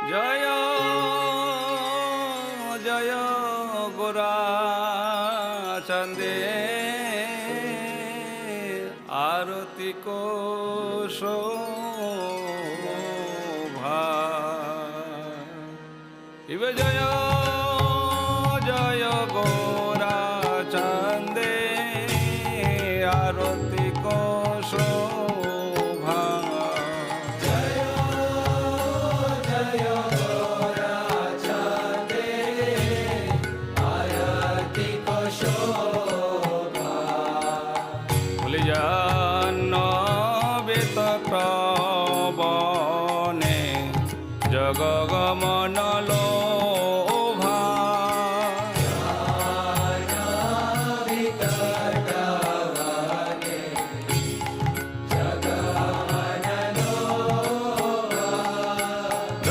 জয় জয় গোরা চন্দে আরতি শোভা ইবে জয় জয় গোরা চন্দে আরতি শোভা বনে জগগমন লো